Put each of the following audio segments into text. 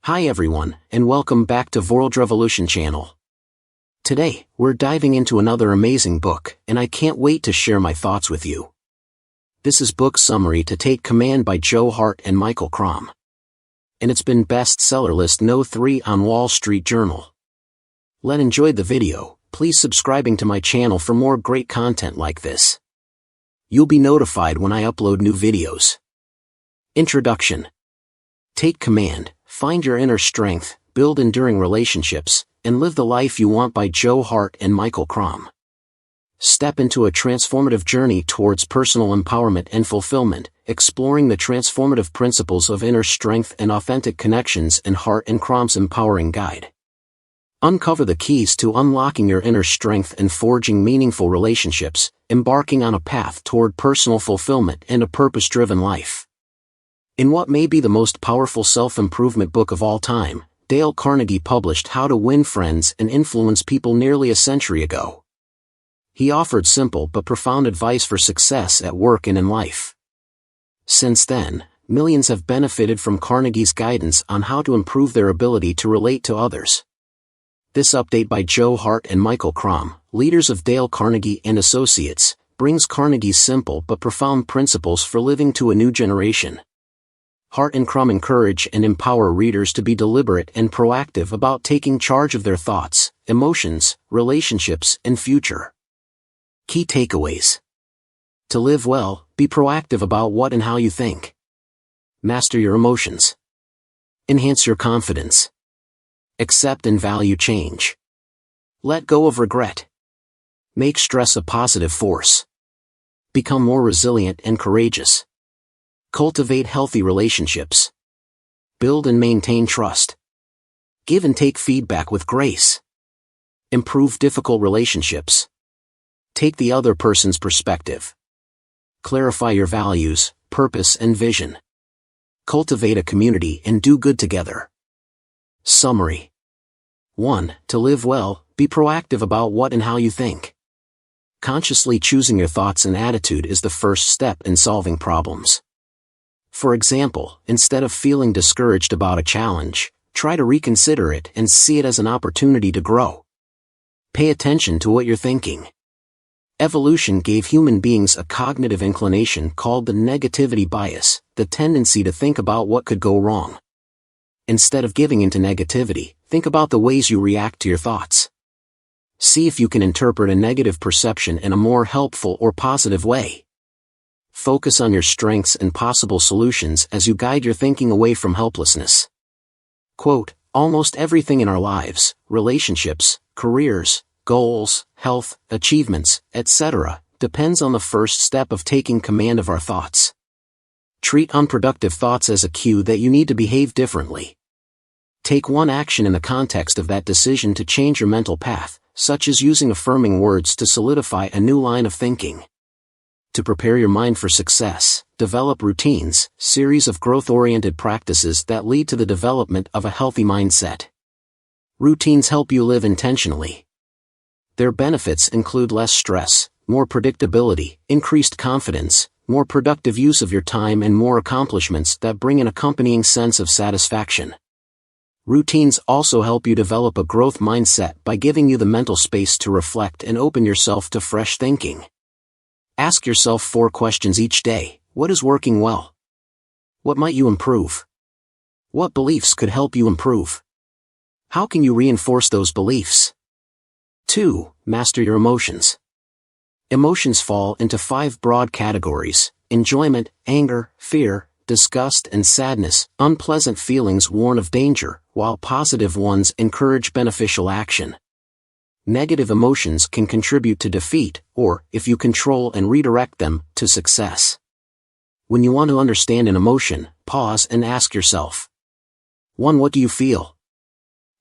Hi everyone, and welcome back to Vorldrevolution channel. Today, we're diving into another amazing book, and I can't wait to share my thoughts with you. This is Book Summary to Take Command by Hart and Crom. And it's been bestseller list No. 3 on Wall Street Journal. Let's enjoy the video. Please subscribing to my channel for more great content like this. You'll be notified when I upload new videos. Introduction. Take command, find your inner strength, build enduring relationships, and live the life you want by Hart and Crom. Step into a transformative journey towards personal empowerment and fulfillment, exploring the transformative principles of inner strength and authentic connections in Hart and Crom's empowering guide. Uncover the keys to unlocking your inner strength and forging meaningful relationships, embarking on a path toward personal fulfillment and a purpose-driven life. In what may be the most powerful self-improvement book of all time, Dale Carnegie published How to Win Friends and Influence People nearly a century ago. He offered simple but profound advice for success at work and in life. Since then, millions have benefited from Carnegie's guidance on how to improve their ability to relate to others. This update by Hart and Crom, leaders of Dale Carnegie and Associates, brings Carnegie's simple but profound principles for living to a new generation. Hart and Crom encourage and empower readers to be deliberate and proactive about taking charge of their thoughts, emotions, relationships, and future. Key takeaways. To live well, be proactive about what and how you think. Master your emotions. Enhance your confidence. Accept and value change. Let go of regret. Make stress a positive force. Become more resilient and courageous. Cultivate healthy relationships. Build and maintain trust. Give and take feedback with grace. Improve difficult relationships. Take the other person's perspective. Clarify your values, purpose and vision. Cultivate a community and do good together. Summary. 1. To live well, be proactive about what and how you think. Consciously choosing your thoughts and attitude is the first step in solving problems. For example, instead of feeling discouraged about a challenge, try to reconsider it and see it as an opportunity to grow. Pay attention to what you're thinking. Evolution gave human beings a cognitive inclination called the negativity bias, the tendency to think about what could go wrong. Instead of giving into negativity, think about the ways you react to your thoughts. See if you can interpret a negative perception in a more helpful or positive way. Focus on your strengths and possible solutions as you guide your thinking away from helplessness. Quote, almost everything in our lives, relationships, careers, goals, health, achievements, etc., depends on the first step of taking command of our thoughts. Treat unproductive thoughts as a cue that you need to behave differently. Take one action in the context of that decision to change your mental path, such as using affirming words to solidify a new line of thinking. To prepare your mind for success, develop routines, series of growth-oriented practices that lead to the development of a healthy mindset. Routines help you live intentionally. Their benefits include less stress, more predictability, increased confidence, more productive use of your time and more accomplishments that bring an accompanying sense of satisfaction. Routines also help you develop a growth mindset by giving you the mental space to reflect and open yourself to fresh thinking. Ask yourself 4 questions each day. What is working well? What might you improve? What beliefs could help you improve? How can you reinforce those beliefs? 2. Master your emotions. Emotions fall into 5 broad categories: enjoyment, anger, fear, disgust and sadness. Unpleasant feelings warn of danger, while positive ones encourage beneficial action. Negative emotions can contribute to defeat, or, if you control and redirect them, to success. When you want to understand an emotion, pause and ask yourself. 1. What do you feel?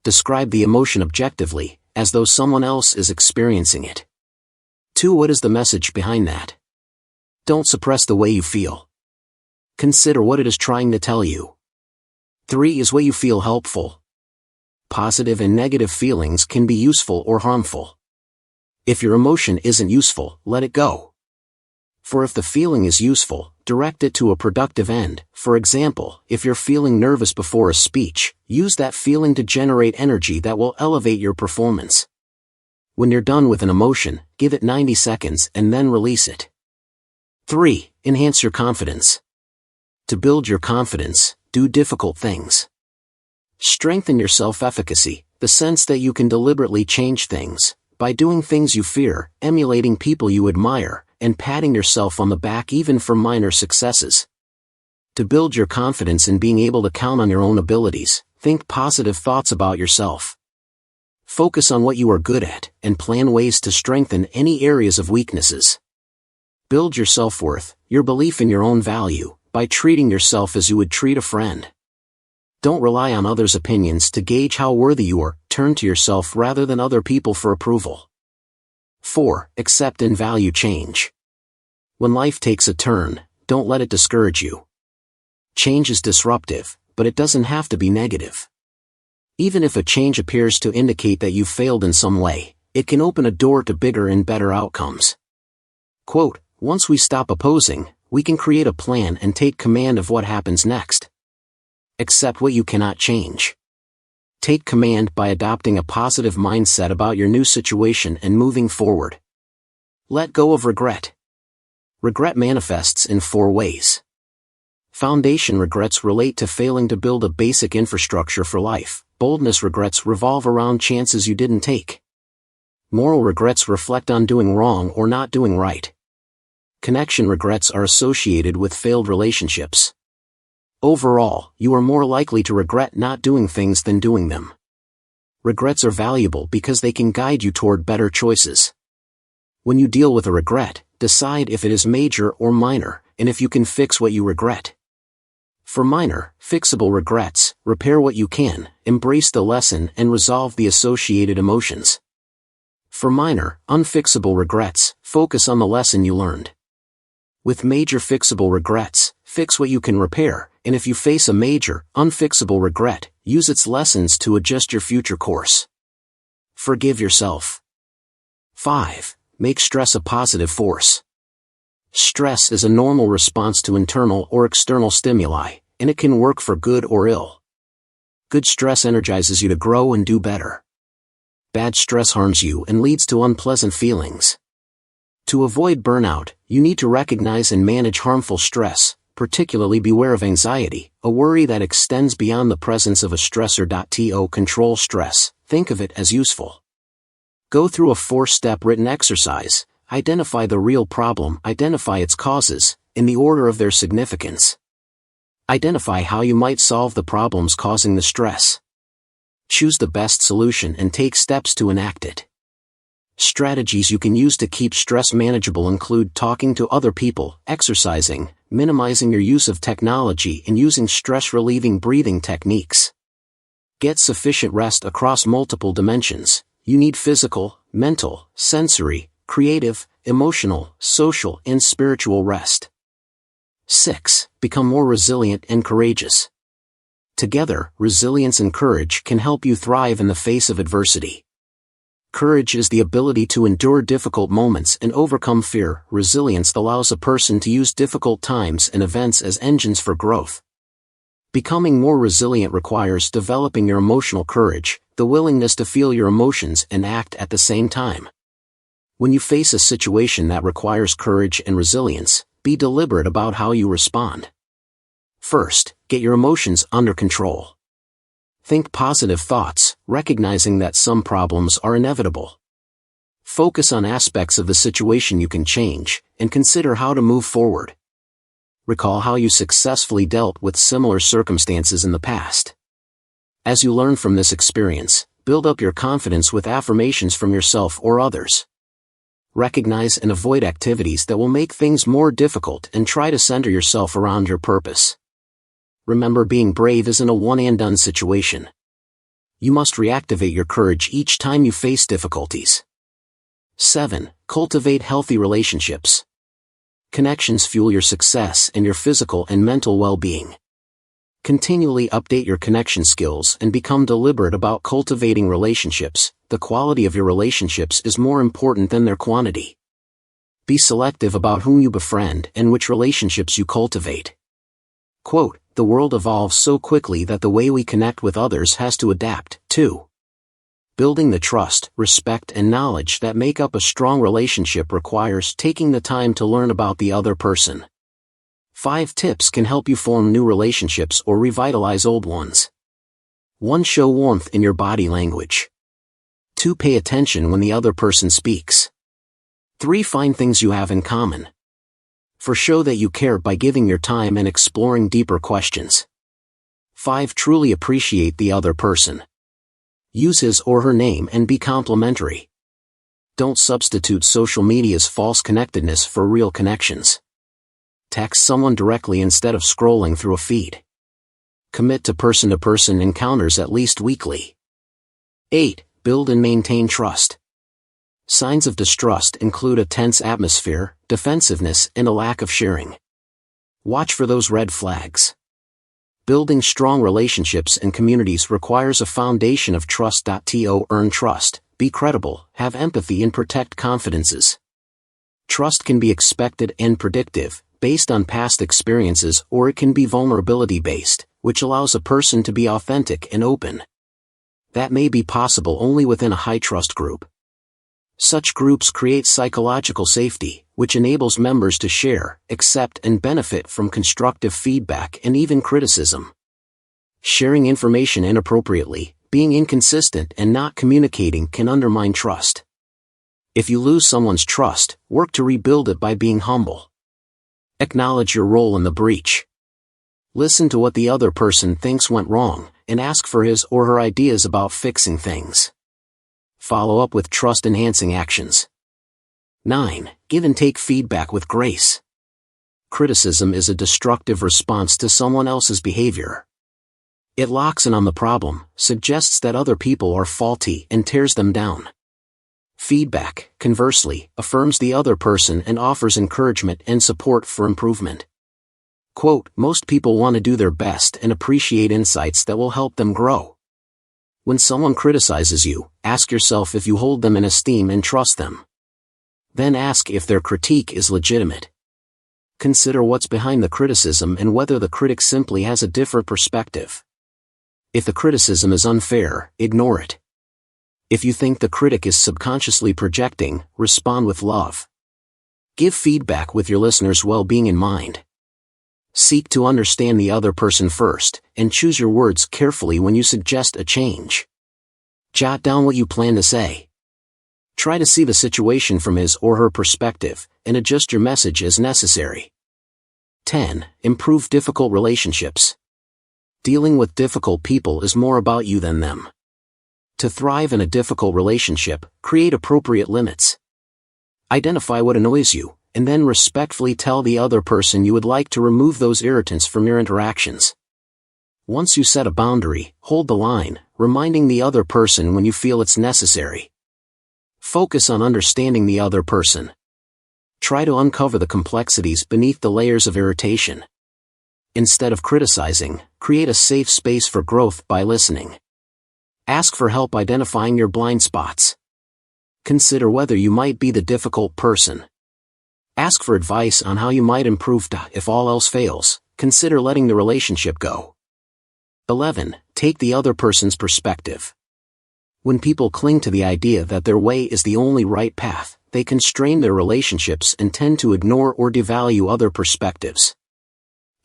Describe the emotion objectively, as though someone else is experiencing it. 2. What is the message behind that? Don't suppress the way you feel. Consider what it is trying to tell you. 3. Is what you feel helpful? Positive and negative feelings can be useful or harmful. If your emotion isn't useful, let it go. For if the feeling is useful, direct it to a productive end. For example, if you're feeling nervous before a speech, use that feeling to generate energy that will elevate your performance. When you're done with an emotion, give it 90 seconds and then release it. 3. Enhance your confidence. To build your confidence, do difficult things. Strengthen your self-efficacy, the sense that you can deliberately change things, by doing things you fear, emulating people you admire, and patting yourself on the back even for minor successes. To build your confidence in being able to count on your own abilities, think positive thoughts about yourself. Focus on what you are good at, and plan ways to strengthen any areas of weaknesses. Build your self-worth, your belief in your own value, by treating yourself as you would treat a friend. Don't rely on others' opinions to gauge how worthy you are, turn to yourself rather than other people for approval. 4. Accept and value change. When life takes a turn, don't let it discourage you. Change is disruptive, but it doesn't have to be negative. Even if a change appears to indicate that you've failed in some way, it can open a door to bigger and better outcomes. Quote, "Once we stop opposing, we can create a plan and take command of what happens next." Accept what you cannot change. Take command by adopting a positive mindset about your new situation and moving forward. Let go of regret. Regret manifests in 4 ways. Foundation regrets relate to failing to build a basic infrastructure for life. Boldness regrets revolve around chances you didn't take. Moral regrets reflect on doing wrong or not doing right. Connection regrets are associated with failed relationships. Overall, you are more likely to regret not doing things than doing them. Regrets are valuable because they can guide you toward better choices. When you deal with a regret, decide if it is major or minor, and if you can fix what you regret. For minor, fixable regrets, repair what you can, embrace the lesson and resolve the associated emotions. For minor, unfixable regrets, focus on the lesson you learned. With major fixable regrets, fix what you can repair, and if you face a major, unfixable regret, use its lessons to adjust your future course. Forgive yourself. 5. Make stress a positive force. Stress is a normal response to internal or external stimuli, and it can work for good or ill. Good stress energizes you to grow and do better. Bad stress harms you and leads to unpleasant feelings. To avoid burnout, you need to recognize and manage harmful stress, particularly beware of anxiety, a worry that extends beyond the presence of a stressor. To control stress, think of it as useful. Go through a 4-step written exercise. Identify the real problem, identify its causes, in the order of their significance. Identify how you might solve the problems causing the stress. Choose the best solution and take steps to enact it. Strategies you can use to keep stress manageable include talking to other people, exercising, minimizing your use of technology, and using stress-relieving breathing techniques. Get sufficient rest across multiple dimensions. You need physical, mental, sensory, creative, emotional, social, and spiritual rest. 6. Become more resilient and courageous. Together, resilience and courage can help you thrive in the face of adversity. Courage is the ability to endure difficult moments and overcome fear. Resilience allows a person to use difficult times and events as engines for growth. Becoming more resilient requires developing your emotional courage, the willingness to feel your emotions and act at the same time. When you face a situation that requires courage and resilience, be deliberate about how you respond. First, get your emotions under control. Think positive thoughts, recognizing that some problems are inevitable. Focus on aspects of the situation you can change, and consider how to move forward. Recall how you successfully dealt with similar circumstances in the past. As you learn from this experience, build up your confidence with affirmations from yourself or others. Recognize and avoid activities that will make things more difficult and try to center yourself around your purpose. Remember, being brave isn't a one-and-done situation. You must reactivate your courage each time you face difficulties. 7. Cultivate healthy relationships. Connections fuel your success and your physical and mental well-being. Continually update your connection skills and become deliberate about cultivating relationships. The quality of your relationships is more important than their quantity. Be selective about whom you befriend and which relationships you cultivate. Quote, the world evolves so quickly that the way we connect with others has to adapt, too. Building the trust, respect, and knowledge that make up a strong relationship requires taking the time to learn about the other person. 5 tips can help you form new relationships or revitalize old ones. 1. Show warmth in your body language. 2. Pay attention when the other person speaks. 3. Find things you have in common. 4. Show that you care by giving your time and exploring deeper questions. 5. Truly appreciate the other person. Use his or her name and be complimentary. Don't substitute social media's false connectedness for real connections. Text someone directly instead of scrolling through a feed. Commit to person-to-person encounters at least weekly. 8. Build and maintain trust. Signs of distrust include a tense atmosphere, defensiveness, and a lack of sharing. Watch for those red flags. Building strong relationships and communities requires a foundation of trust. To earn trust, be credible, have empathy, and protect confidences. Trust can be expected and predictive, based on past experiences, or it can be vulnerability-based, which allows a person to be authentic and open. That may be possible only within a high-trust group. Such groups create psychological safety, which enables members to share, accept, and benefit from constructive feedback and even criticism. Sharing information inappropriately, being inconsistent, and not communicating can undermine trust. If you lose someone's trust, work to rebuild it by being humble. Acknowledge your role in the breach. Listen to what the other person thinks went wrong, and ask for his or her ideas about fixing things. Follow up with trust-enhancing actions. 9. Give and take feedback with grace. Criticism is a destructive response to someone else's behavior. It locks in on the problem, suggests that other people are faulty, and tears them down. Feedback, conversely, affirms the other person and offers encouragement and support for improvement. Quote, most people want to do their best and appreciate insights that will help them grow. When someone criticizes you, ask yourself if you hold them in esteem and trust them. Then ask if their critique is legitimate. Consider what's behind the criticism and whether the critic simply has a different perspective. If the criticism is unfair, ignore it. If you think the critic is subconsciously projecting, respond with love. Give feedback with your listener's well-being in mind. Seek to understand the other person first, and choose your words carefully when you suggest a change. Jot down what you plan to say. Try to see the situation from his or her perspective, and adjust your message as necessary. 10. Improve difficult relationships. Dealing with difficult people is more about you than them. To thrive in a difficult relationship, create appropriate limits. Identify what annoys you, and then respectfully tell the other person you would like to remove those irritants from your interactions. Once you set a boundary, hold the line, reminding the other person when you feel it's necessary. Focus on understanding the other person. Try to uncover the complexities beneath the layers of irritation. Instead of criticizing, create a safe space for growth by listening. Ask for help identifying your blind spots. Consider whether you might be the difficult person. Ask for advice on how you might improve. If all else fails, consider letting the relationship go. 11. Take the other person's perspective. When people cling to the idea that their way is the only right path, they constrain their relationships and tend to ignore or devalue other perspectives.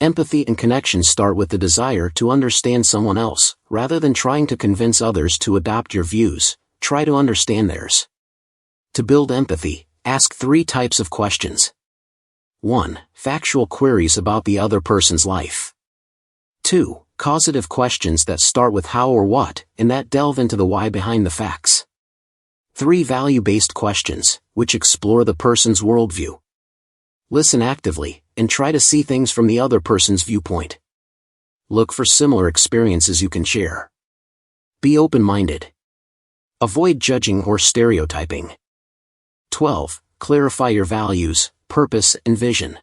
Empathy and connection start with the desire to understand someone else, rather than trying to convince others to adopt your views. Try to understand theirs. To build empathy, ask 3 types of questions. 1. Factual queries about the other person's life. 2. Causative questions that start with how or what, and that delve into the why behind the facts. 3. Value-based questions, which explore the person's worldview. Listen actively, and try to see things from the other person's viewpoint. Look for similar experiences you can share. Be open-minded. Avoid judging or stereotyping. 12. Clarify your values, purpose, and vision.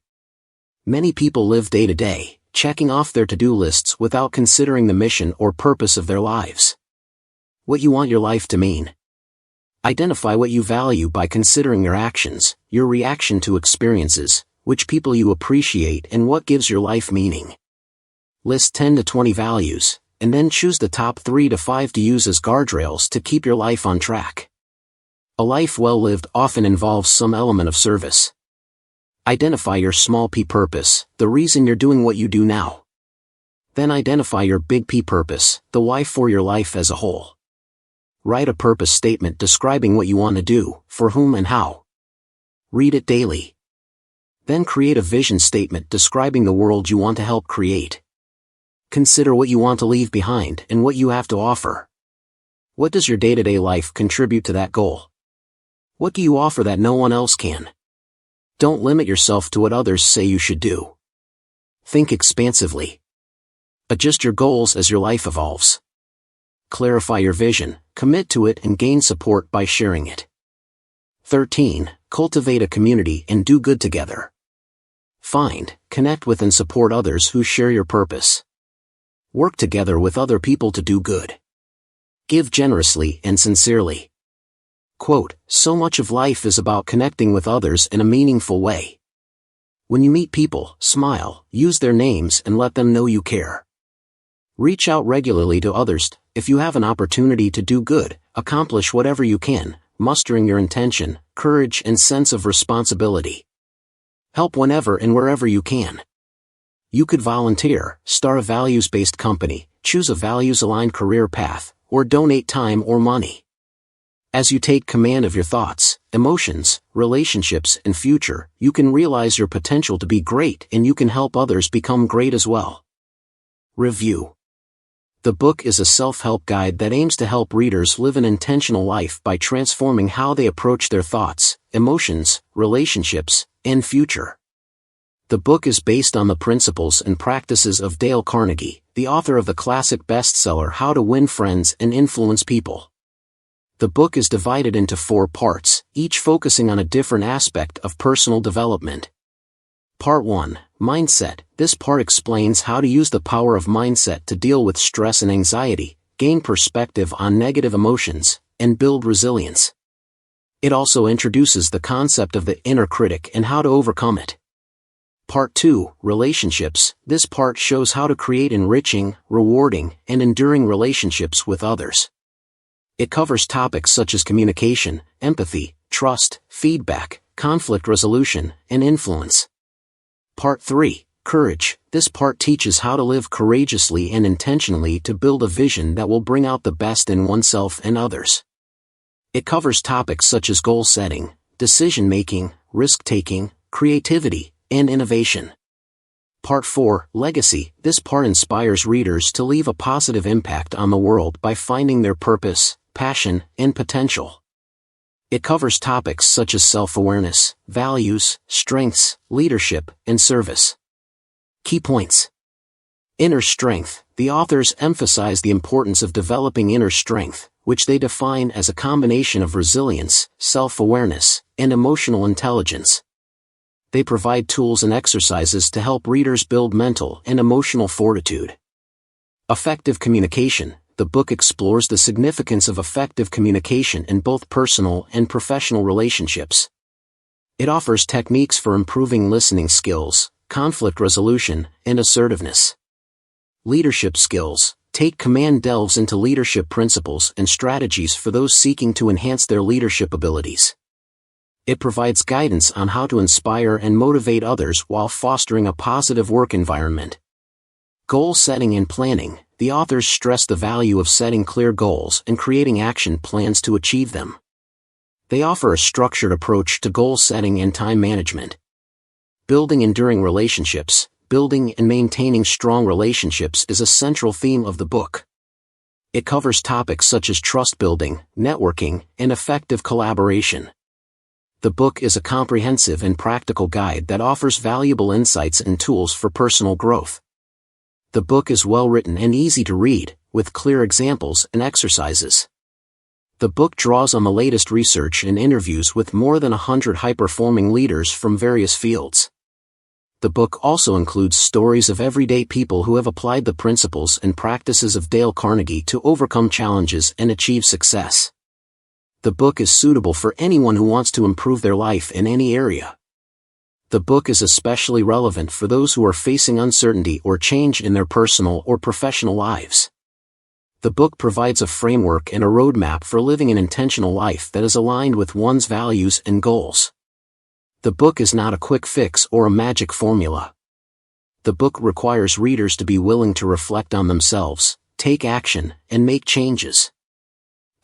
Many people live day to day, checking off their to-do lists without considering the mission or purpose of their lives. What you want your life to mean. Identify what you value by considering your actions, your reaction to experiences, which people you appreciate and what gives your life meaning. List 10 to 20 values, and then choose the top 3 to 5 to use as guardrails to keep your life on track. A life well lived often involves some element of service. Identify your small p purpose, the reason you're doing what you do now. Then identify your big P purpose, the why for your life as a whole. Write a purpose statement describing what you want to do, for whom and how. Read it daily. Then create a vision statement describing the world you want to help create. Consider what you want to leave behind and what you have to offer. What does your day-to-day life contribute to that goal? What do you offer that no one else can? Don't limit yourself to what others say you should do. Think expansively. Adjust your goals as your life evolves. Clarify your vision, commit to it and gain support by sharing it. 13. Cultivate a community and do good together. Find, connect with and support others who share your purpose. Work together with other people to do good. Give generously and sincerely. Quote, so much of life is about connecting with others in a meaningful way. When you meet people, smile, use their names and let them know you care. Reach out regularly to others. If you have an opportunity to do good, accomplish whatever you can, mustering your intention, courage and sense of responsibility. Help whenever and wherever you can. You could volunteer, start a values-based company, choose a values-aligned career path, or donate time or money. As you take command of your thoughts, emotions, relationships and future, you can realize your potential to be great and you can help others become great as well. Review. The book is a self-help guide that aims to help readers live an intentional life by transforming how they approach their thoughts, emotions, relationships, and future. The book is based on the principles and practices of Dale Carnegie, the author of the classic bestseller How to Win Friends and Influence People. The book is divided into 4 parts, each focusing on a different aspect of personal development. Part 1, Mindset. This part explains how to use the power of mindset to deal with stress and anxiety, gain perspective on negative emotions, and build resilience. It also introduces the concept of the inner critic and how to overcome it. Part 2, Relationships. This part shows how to create enriching, rewarding, and enduring relationships with others. It covers topics such as communication, empathy, trust, feedback, conflict resolution, and influence. Part 3, Courage. This part teaches how to live courageously and intentionally to build a vision that will bring out the best in oneself and others. It covers topics such as goal setting, decision-making, risk-taking, creativity, and innovation. Part 4, Legacy. This part inspires readers to leave a positive impact on the world by finding their purpose, passion, and potential. It covers topics such as self-awareness, values, strengths, leadership, and service. Key points. Inner strength. The authors emphasize the importance of developing inner strength, which they define as a combination of resilience, self-awareness, and emotional intelligence. They provide tools and exercises to help readers build mental and emotional fortitude. Effective communication. The book explores the significance of effective communication in both personal and professional relationships. It offers techniques for improving listening skills, conflict resolution, and assertiveness. Leadership skills. Take Command delves into leadership principles and strategies for those seeking to enhance their leadership abilities. It provides guidance on how to inspire and motivate others while fostering a positive work environment. Goal setting and planning. The authors stress the value of setting clear goals and creating action plans to achieve them. They offer a structured approach to goal setting and time management. Building enduring relationships. Building and maintaining strong relationships is a central theme of the book. It covers topics such as trust building, networking, and effective collaboration. The book is a comprehensive and practical guide that offers valuable insights and tools for personal growth. The book is well written and easy to read, with clear examples and exercises. The book draws on the latest research and interviews with more than 100 high-performing leaders from various fields. The book also includes stories of everyday people who have applied the principles and practices of Dale Carnegie to overcome challenges and achieve success. The book is suitable for anyone who wants to improve their life in any area. The book is especially relevant for those who are facing uncertainty or change in their personal or professional lives. The book provides a framework and a roadmap for living an intentional life that is aligned with one's values and goals. The book is not a quick fix or a magic formula. The book requires readers to be willing to reflect on themselves, take action, and make changes.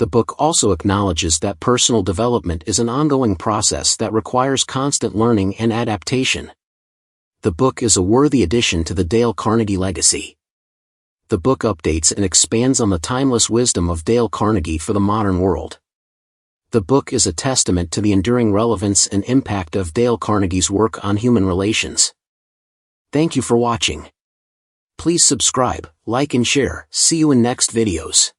The book also acknowledges that personal development is an ongoing process that requires constant learning and adaptation. The book is a worthy addition to the Dale Carnegie legacy. The book updates and expands on the timeless wisdom of Dale Carnegie for the modern world. The book is a testament to the enduring relevance and impact of Dale Carnegie's work on human relations. Thank you for watching. Please subscribe, like and share. See you in next videos.